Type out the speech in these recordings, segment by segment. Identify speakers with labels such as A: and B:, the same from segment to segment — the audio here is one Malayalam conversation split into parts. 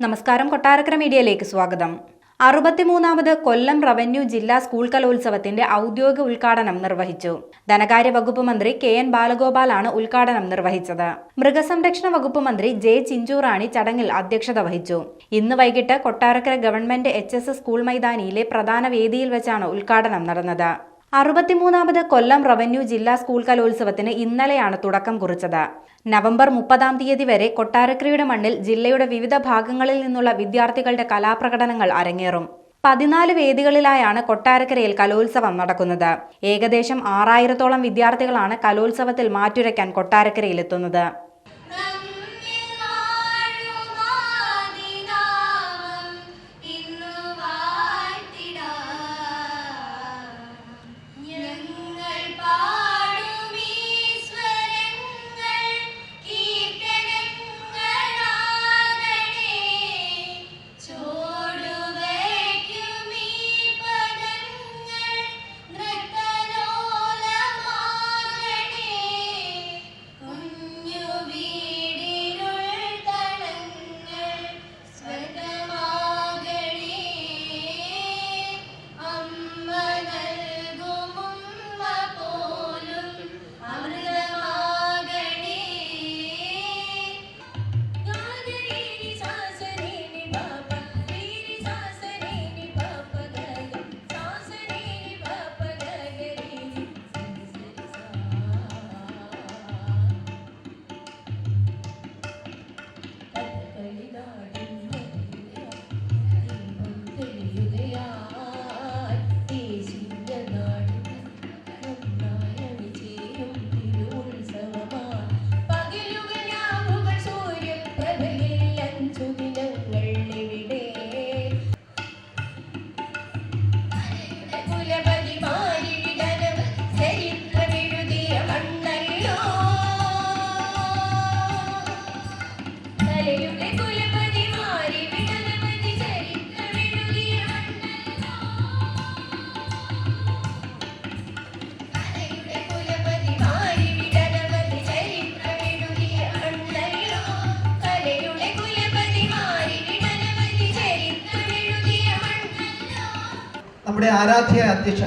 A: നമസ്കാരം, കൊട്ടാരക്കര മീഡിയയിലേക്ക് സ്വാഗതം. 63ാമത് കൊല്ലം റവന്യൂ ജില്ലാ സ്കൂൾ കലോത്സവത്തിന്റെ ഔദ്യോഗിക ഉദ്ഘാടനം നിർവഹിച്ചു. ധനകാര്യ വകുപ്പ് മന്ത്രി KN ബാലഗോപാലാണ് ഉദ്ഘാടനം നിർവഹിച്ചത്. മൃഗസംരക്ഷണ വകുപ്പ് മന്ത്രി J ചിഞ്ചുറാണി ചടങ്ങിൽ അധ്യക്ഷത വഹിച്ചു. ഇന്ന് വൈകിട്ട് കൊട്ടാരക്കര ഗവൺമെന്റ് HS സ്കൂൾ മൈതാനിയിലെ പ്രധാന വേദിയിൽ വെച്ചാണ് ഉദ്ഘാടനം നടന്നത്. 63ാമത് കൊല്ലം റവന്യൂ ജില്ലാ സ്കൂൾ കലോത്സവത്തിന് ഇന്നലെയാണ് തുടക്കം കുറിച്ചത്. നവംബർ 30-ാം തീയതി വരെ കൊട്ടാരക്കരയുടെ മണ്ണിൽ ജില്ലയുടെ വിവിധ ഭാഗങ്ങളിൽ നിന്നുള്ള വിദ്യാർത്ഥികളുടെ കലാപ്രകടനങ്ങൾ അരങ്ങേറും. 14 വേദികളിലായാണ് കൊട്ടാരക്കരയിൽ കലോത്സവം നടക്കുന്നത്. ഏകദേശം 6000-ഓളം വിദ്യാർത്ഥികളാണ് കലോത്സവത്തിൽ മാറ്റുരയ്ക്കാൻ കൊട്ടാരക്കരയിലെത്തുന്നത്.
B: നമ്മുടെ ആരാധ്യ അധ്യക്ഷ,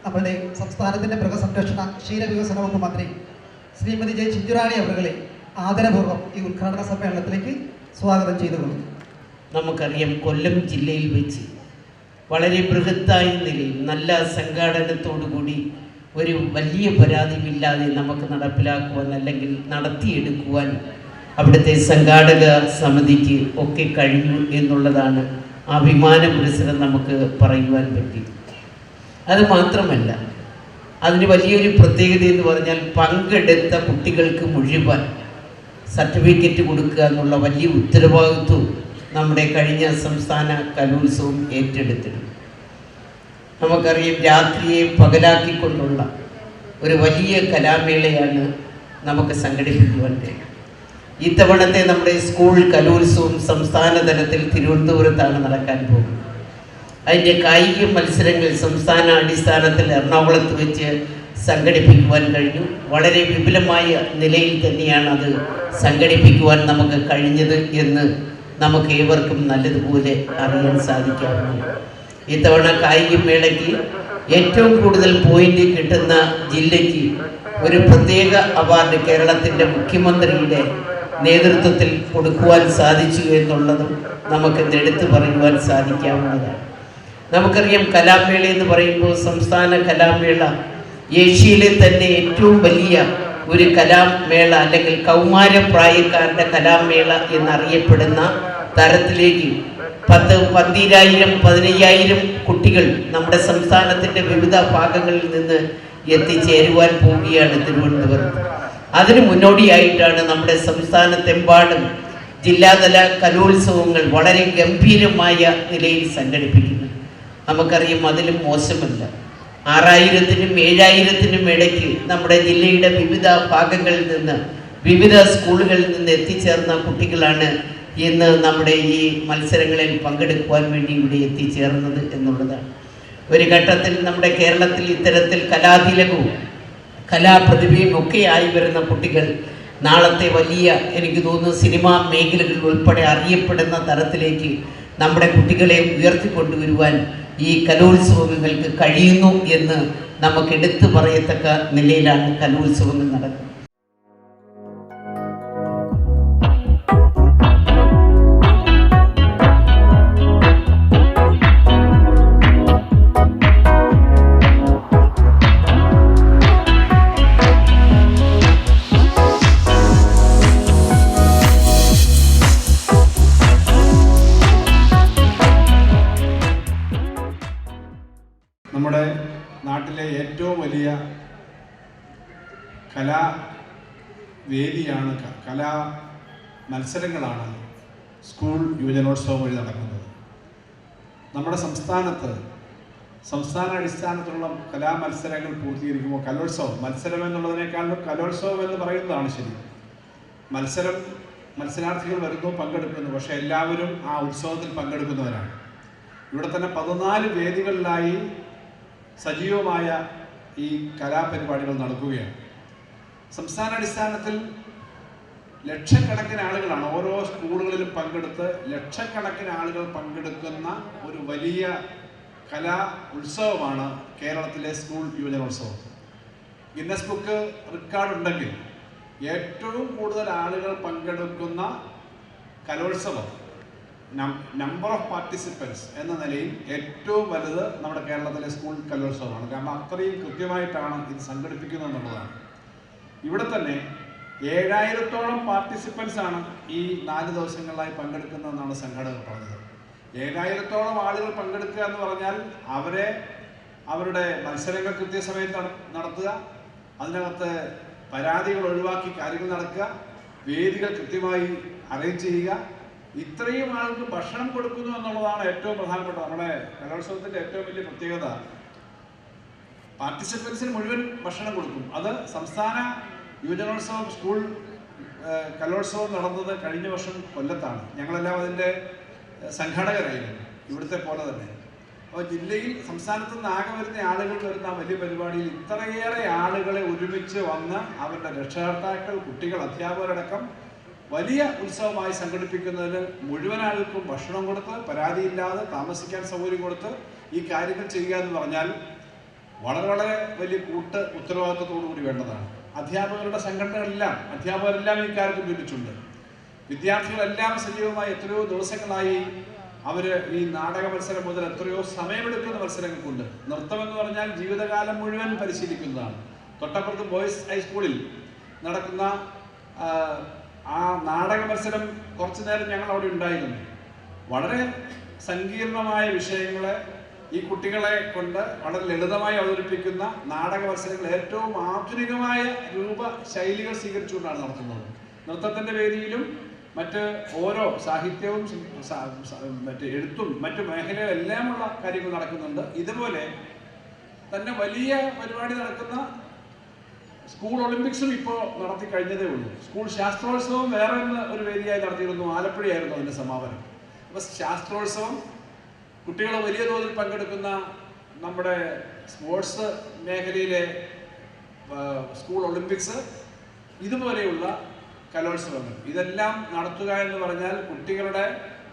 B: നമ്മുടെ സംസ്ഥാനത്തിൻ്റെ മൃഗസംരക്ഷണ ക്ഷീരവികസന വകുപ്പ് മന്ത്രി ശ്രീമതി J ചിഞ്ചുറാണി അവരെ ആദരപൂർവ്വം ഈ ഉദ്ഘാടന സമ്മേളനത്തിലേക്ക് സ്വാഗതം ചെയ്തുകൊള്ളുന്നു.
C: നമുക്കറിയാം, കൊല്ലം ജില്ലയിൽ വെച്ച് വളരെ ബൃഹത്തായ നിലയിൽ നല്ല സംഘാടനത്തോടുകൂടി ഒരു വലിയ പരാതിയുമില്ലാതെ നമുക്ക് നടപ്പിലാക്കുവാൻ അല്ലെങ്കിൽ നടത്തിയെടുക്കുവാൻ അവിടുത്തെ സംഘാടക സമിതിക്ക് ഒക്കെ കഴിഞ്ഞു എന്നുള്ളതാണ് അഭിമാന പുരസ്സരം നമുക്ക് പറയുവാൻ പറ്റി. അത് മാത്രമല്ല, അതിന് വലിയൊരു പ്രത്യേകത എന്ന് പറഞ്ഞാൽ പങ്കെടുത്ത കുട്ടികൾക്ക് മുഴുവൻ സർട്ടിഫിക്കറ്റ് കൊടുക്കുക എന്നുള്ള വലിയ ഉത്തരവാദിത്വം നമ്മുടെ കഴിഞ്ഞ സംസ്ഥാന കലോത്സവം ഏറ്റെടുത്തിരുന്നു. നമുക്കറിയാം, രാത്രിയെ പകലാക്കിക്കൊണ്ടുള്ള ഒരു വലിയ കലാമേളയാണ് നമുക്ക് സംഘടിപ്പിക്കുവാൻ കഴിയും. ഇത്തവണത്തെ നമ്മുടെ സ്കൂൾ കലോത്സവം സംസ്ഥാന തലത്തിൽ തിരുവനന്തപുരത്താണ് നടക്കാൻ പോകുന്നത്. അതിൻ്റെ കായിക മത്സരങ്ങൾ സംസ്ഥാന അടിസ്ഥാനത്തിൽ എറണാകുളത്ത് വെച്ച് സംഘടിപ്പിക്കുവാൻ കഴിഞ്ഞു. വളരെ വിപുലമായ നിലയിൽ തന്നെയാണ് അത് സംഘടിപ്പിക്കുവാൻ നമുക്ക് കഴിഞ്ഞത് എന്ന് നമുക്ക് ഏവർക്കും നല്ലതുപോലെ അറിയാൻ സാധിക്കാവുന്നു. ഇത്തവണ കായിക മേളയ്ക്ക് ഏറ്റവും കൂടുതൽ പോയിന്റ് കിട്ടുന്ന ജില്ലയ്ക്ക് ഒരു പ്രത്യേക അവാർഡ് കേരളത്തിൻ്റെ മുഖ്യമന്ത്രിയുടെ നേതൃത്വത്തിൽ കൊടുക്കുവാൻ സാധിച്ചു എന്നുള്ളതും നമുക്ക് എടുത്തു പറയുവാൻ സാധിക്കാവുന്നതാണ്. നമുക്കറിയാം, കലാമേള എന്ന് പറയുമ്പോൾ സംസ്ഥാന കലാമേള ഏഷ്യയിലെ തന്നെ ഏറ്റവും വലിയ ഒരു കലാമേള അല്ലെങ്കിൽ കൗമാരപ്രായക്കാരുടെ കലാമേള എന്നറിയപ്പെടുന്ന തരത്തിലേക്ക് 10,000 15,000 കുട്ടികൾ നമ്മുടെ സംസ്ഥാനത്തിൻ്റെ വിവിധ ഭാഗങ്ങളിൽ നിന്ന് എത്തിച്ചേരുവാൻ പോവുകയാണ് തിരുവനന്തപുരത്ത്. അതിന് മുന്നോടിയായിട്ടാണ് നമ്മുടെ സംസ്ഥാനത്തെമ്പാടും ജില്ലാതല കലോത്സവങ്ങൾ വളരെ ഗംഭീരമായ നിലയിൽ സംഘടിപ്പിക്കുന്നത്. നമുക്കറിയാം, അതിലും മോശമല്ല, 6000-നും 7000-നും ഇടയ്ക്ക് നമ്മുടെ ജില്ലയുടെ വിവിധ ഭാഗങ്ങളിൽ നിന്ന് വിവിധ സ്കൂളുകളിൽ നിന്ന് എത്തിച്ചേർന്ന കുട്ടികളാണ് ഇന്ന് നമ്മുടെ ഈ മത്സരങ്ങളിൽ പങ്കെടുക്കുവാൻ വേണ്ടി ഇവിടെ എത്തിച്ചേർന്നത് എന്നുള്ളതാണ്. ഒരു ഘട്ടത്തിൽ നമ്മുടെ കേരളത്തിൽ ഇത്തരത്തിൽ കലാതിലകവും കലാപ്രതിഭയും ഒക്കെ ആയി വരുന്ന കുട്ടികൾ നാളത്തെ വലിയ, എനിക്ക് തോന്നുന്നു, സിനിമാ മേഖലകളിൽ ഉൾപ്പെടെ അറിയപ്പെടുന്ന തരത്തിലേക്ക് നമ്മുടെ കുട്ടികളെ ഉയർത്തിക്കൊണ്ടുവരുവാൻ ഈ കലോത്സവങ്ങൾക്ക് കഴിയുന്നു എന്ന് നമുക്ക് എടുത്തു പറയത്തക്ക നിലയിലാണ് കലോത്സവങ്ങൾ നടക്കുന്നത്.
D: നമ്മുടെ നാട്ടിലെ ഏറ്റവും വലിയ കലാവേദിയാണ്, കലാ മത്സരങ്ങളാണ് സ്കൂൾ യുവജനോത്സവം വഴി നടക്കുന്നത്. നമ്മുടെ സംസ്ഥാന അടിസ്ഥാനത്തിലുള്ള കലാമത്സരങ്ങൾ പൂർത്തീകരിക്കുമ്പോൾ കലോത്സവം, മത്സരം എന്നുള്ളതിനേക്കാളും കലോത്സവം എന്ന് പറയുന്നതാണ് ശരി. മത്സരാർത്ഥികൾ വരുന്നു, പങ്കെടുക്കുന്നു, പക്ഷേ എല്ലാവരും ആ ഉത്സവത്തിൽ പങ്കെടുക്കുന്നവരാണ്. ഇവിടെ തന്നെ 14 വേദികളിലായി സജീവമായ ഈ കലാപരിപാടികൾ നടക്കുകയാണ്. സംസ്ഥാന അടിസ്ഥാനത്തിൽ ലക്ഷക്കണക്കിന് ആളുകളാണ് ഓരോ സ്കൂളുകളിലും പങ്കെടുത്ത്, ലക്ഷക്കണക്കിന് ആളുകൾ പങ്കെടുക്കുന്ന ഒരു വലിയ കലാ ഉത്സവമാണ് കേരളത്തിലെ സ്കൂൾ യുവജനോത്സവം. ഗിന്നസ് ബുക്ക് റെക്കോർഡ് ഉണ്ടെങ്കിൽ ഏറ്റവും കൂടുതൽ ആളുകൾ പങ്കെടുക്കുന്ന കലോത്സവം, നമ്പർ ഓഫ് പാർട്ടിസിപ്പൻസ് എന്ന നിലയിൽ ഏറ്റവും വലുത് നമ്മുടെ കേരളത്തിലെ സ്കൂൾ കലോത്സവമാണ്. കാരണം അത്രയും കൃത്യമായിട്ടാണ് ഇത് സംഘടിപ്പിക്കുന്നത് എന്നുള്ളതാണ്. ഇവിടെ തന്നെ 7000-ഓളം പാർട്ടിസിപ്പൻസ് ആണ് ഈ 4 ദിവസങ്ങളിലായി പങ്കെടുക്കുന്നതെന്നാണ് സംഘാടകർ പറഞ്ഞത്. 7000-ഓളം ആളുകൾ പങ്കെടുക്കുക എന്ന് പറഞ്ഞാൽ അവരുടെ മത്സരങ്ങൾ കൃത്യസമയത്ത് നടത്തുക, അതിനകത്ത് പരാതികൾ ഒഴിവാക്കി കാര്യങ്ങൾ നടക്കുക, വേദികൾ കൃത്യമായി അറേഞ്ച് ചെയ്യുക, ഇത്രയും ആൾക്ക് ഭക്ഷണം കൊടുക്കുന്നു എന്നുള്ളതാണ് ഏറ്റവും പ്രധാനപ്പെട്ട നമ്മുടെ കലോത്സവത്തിൻ്റെ ഏറ്റവും വലിയ പ്രത്യേകത. പാർട്ടിസിപ്പൻസിന് മുഴുവൻ ഭക്ഷണം കൊടുക്കും. അത് സംസ്ഥാന യുവജനോത്സവം സ്കൂൾ കലോത്സവം നടന്നത് കഴിഞ്ഞ വർഷം കൊല്ലത്താണ്. ഞങ്ങളെല്ലാം അതിൻ്റെ സംഘാടകരായിരുന്നു, ഇവിടുത്തെ പോലെ തന്നെ. അപ്പോൾ ജില്ലയിൽ, സംസ്ഥാനത്ത് നിന്ന് ആകെ വരുന്ന ആളുകൾ വരുന്ന വലിയ പരിപാടിയിൽ ഇത്രയേറെ ആളുകളെ ഒരുമിച്ച് വന്ന് അവരുടെ രക്ഷകർത്താക്കൾ, കുട്ടികൾ, അധ്യാപകരടക്കം വലിയ ഉത്സവമായി സംഘടിപ്പിക്കുന്നതിന് മുഴുവൻ ആൾക്കും ഭക്ഷണം കൊടുത്ത്, പരാതിയില്ലാതെ താമസിക്കാൻ സൗകര്യം കൊടുത്ത് ഈ കാര്യങ്ങൾ ചെയ്യുക എന്ന് പറഞ്ഞാൽ വളരെ വലിയ ഉത്തരവാദിത്വത്തോടു കൂടി വേണ്ടതാണ്. അധ്യാപകരുടെ അധ്യാപകരെല്ലാം ഈ കാര്യത്തിൽ പിന്നിച്ചുണ്ട്. വിദ്യാർത്ഥികളെല്ലാം സജീവമായി എത്രയോ ദിവസങ്ങളായി അവർ ഈ നാടക മത്സരം മുതൽ എത്രയോ സമയമെടുക്കുന്ന മത്സരങ്ങൾക്കുണ്ട്. നൃത്തം എന്ന് പറഞ്ഞാൽ ജീവിതകാലം മുഴുവൻ പരിശീലിക്കുന്നതാണ്. തൊട്ടപ്പുറത്ത് ബോയ്സ് ഹൈസ്കൂളിൽ നടക്കുന്ന ആ നാടക മത്സരം കുറച്ചു നേരം ഞങ്ങൾ അവിടെ ഉണ്ടായിരുന്നു. വളരെ സങ്കീർണമായ വിഷയങ്ങളെ ഈ കുട്ടികളെ കൊണ്ട് വളരെ ലളിതമായി അവതരിപ്പിക്കുന്ന നാടക മത്സരങ്ങൾ ഏറ്റവും ആധുനികമായ ശൈലികൾ സ്വീകരിച്ചുകൊണ്ടാണ് നടത്തുന്നത്. നൃത്തത്തിൻ്റെ വേദിയിലും മറ്റ് ഓരോ സാഹിത്യവും മറ്റ് എഴുത്തും മറ്റു മേഖലകളെല്ലാമുള്ള കാര്യങ്ങൾ നടക്കുന്നുണ്ട്. ഇതുപോലെ തന്നെ വലിയ പരിപാടി നടക്കുന്ന സ്കൂൾ ഒളിമ്പിക്സും ഇപ്പോൾ നടത്തി കഴിഞ്ഞതേ ഉള്ളൂ. സ്കൂൾ ശാസ്ത്രോത്സവം വേറെ ഒരു വേദിയായി നടത്തിയിരുന്നു, ആലപ്പുഴയായിരുന്നു അതിൻ്റെ സമാപനം. അപ്പോൾ ശാസ്ത്രോത്സവം, കുട്ടികൾ വലിയ തോതിൽ പങ്കെടുക്കുന്ന നമ്മുടെ സ്പോർട്സ് മേഖലയിലെ സ്കൂൾ ഒളിമ്പിക്സ്, ഇതുപോലെയുള്ള കലോത്സവങ്ങൾ, ഇതെല്ലാം നടത്തുക എന്ന് പറഞ്ഞാൽ കുട്ടികളുടെ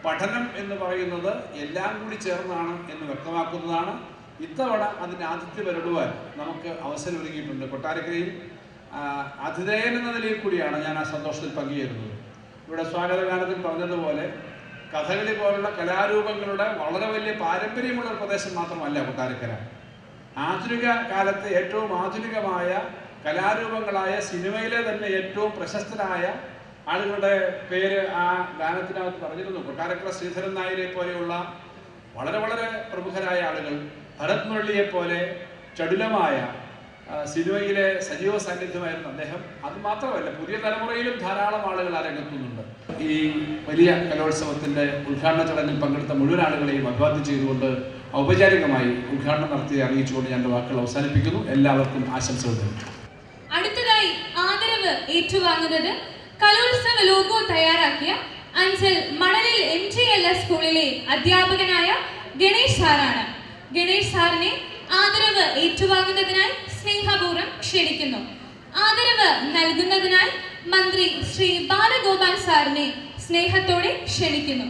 D: പഠനം എന്ന് പറയുന്നത് എല്ലാം കൂടി ചേർന്നാണ് എന്ന് വ്യക്തമാക്കുന്നതാണ്. ഇത്തവണ അതിന് ആതിഥ്യം വരടുവാൻ നമുക്ക് അവസരം ഒരുങ്ങിയിട്ടുണ്ട്. കൊട്ടാരക്കരയിൽ ആതിഥേയൻ എന്ന നിലയിൽ കൂടിയാണ് ഞാൻ ആ സന്തോഷത്തിൽ പങ്കുചേരുന്നത്. ഇവിടെ സ്വാഗതഗാനത്തിൽ പറഞ്ഞതുപോലെ കഥകളി പോലുള്ള കലാരൂപങ്ങളുടെ വളരെ വലിയ പാരമ്പര്യമുള്ള ഒരു പ്രദേശം മാത്രമല്ല കൊട്ടാരക്കര. ആധുനിക കാലത്തെ ഏറ്റവും ആധുനികമായ കലാരൂപങ്ങളായ സിനിമയിലെ തന്നെ ഏറ്റവും പ്രശസ്തരായ ആളുകളുടെ പേര് ആ ഗാനത്തിനകത്ത് പറഞ്ഞിരുന്നു. കൊട്ടാരക്കര ശ്രീധരൻ നായരെ പോലെയുള്ള വളരെ പ്രമുഖരായ ആളുകൾ, ഭരത് മുരളിയെ പോലെ ചടുലമായ സിനിമയിലെ സജീവ സാന്നിധ്യമായിരുന്നു അദ്ദേഹം. അത് മാത്രമല്ല, പുതിയ തലമുറയിലും ധാരാളം ആളുകൾ ആ രംഗത്തുന്നുണ്ട്. ഈ വലിയ കലോത്സവത്തിന്റെ ഉദ്ഘാടന ചടങ്ങിൽ പങ്കെടുത്ത മുഴുവൻ ആളുകളെയും അഭിവാദ്യം ചെയ്തുകൊണ്ട് ഔപചാരികമായി ഉദ്ഘാടനം നടത്തി അറിയിച്ചുകൊണ്ട് ഞാൻ വാക്കുകൾ അവസാനിപ്പിക്കുന്നു. എല്ലാവർക്കും ആശംസകൾ നൽകുന്നു.
E: അടുത്തതായി ആദരവ് ഏറ്റുവാങ്ങുന്നത് കലോത്സവ ലോഗോ തയ്യാറാക്കിയ അഞ്ചൽ മണലിൽ MGLS സ്കൂളിലെ അധ്യാപകനായ ഗണേഷ് സാറാണ്. ഗണേഷ് സാറിനെ ആദരവ് ഏറ്റുവാങ്ങുന്നതിനായി സ്നേഹപൂർവ്വം ക്ഷണിക്കുന്നു. ആദരവ് നൽകുന്നതിനായി മന്ത്രി ശ്രീ ബാലഗോപാൽ സാറിനെ സ്നേഹത്തോടെ ക്ഷണിക്കുന്നു.